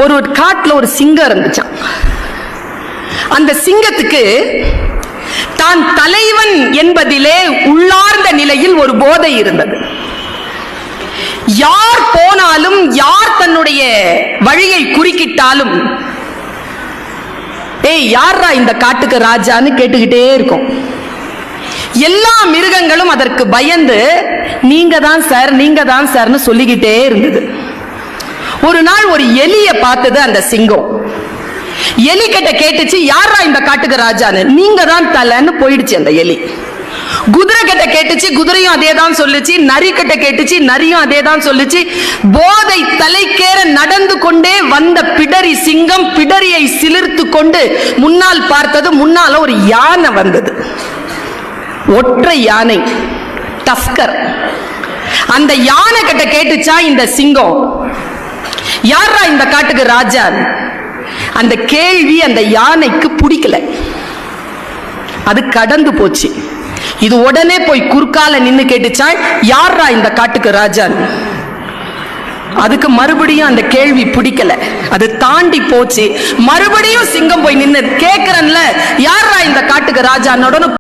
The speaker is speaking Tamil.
ஒரு காட்டுல ஒரு சிங்கம் இருந்துச்சான். அந்த சிங்கத்துக்கு தான் தலைவன் என்பதிலே உள்ளார்ந்த நிலையில் ஒரு போதை இருந்தது. யார் போனாலும், யார் தன்னுடைய வழியை குறுக்கிட்டாலும், ஏய் யாரா இந்த காட்டுக்கு ராஜான்னு கேட்டுக்கிட்டே இருக்கும். எல்லா மிருகங்களும் அதற்கு பயந்து நீங்க தான் சார், நீங்க தான் சார்னு சொல்லிக்கிட்டே இருந்தது. ஒரு நாள் ஒரு எலிய பார்த்தது அந்த சிங்கம். எலி கிட்ட கேட்டுச்சு, யாரா இந்த காட்டுக்கு ராஜான்னு. நீங்க தான் தலைன்னு போயிடுச்சு அந்த எலி. குதிரை கிட்ட கேட்டுச்சு, குதிரையும் அதே தான் சொல்லுச்சு. நரி கிட்ட கேட்டுச்சு, நரியும் அதே தான் சொல்லுச்சு. போதை தலைக்கேற நடந்து கொண்டே வந்த பிடரி சிங்கம் பிடரியை சிலிர்த்து கொண்டு முன்னால் பார்த்தது. முன்னால ஒரு யானை வந்தது, ஒற்றை யானை, டஸ்கர். அந்த யானை கிட்ட கேட்டுச்சா இந்த சிங்கம், யாரா இந்த காட்டுக்கு ராஜா. அந்த கேள்வி அந்த யானைக்கு பிடிக்கல, அது கடந்து போச்சு. இது உடனே போய் குறுக்கால நின்னு கேட்டுச்சா, யாரா இந்த காட்டுக்கு ராஜா. அதுக்கு மறுபடியும் அந்த கேள்வி பிடிக்கல, அது தாண்டி போச்சு. மறுபடியும் சிங்கம் போய் நின்னு கேக்குறன்ல, யாரா இந்த காட்டுக்கு ராஜா.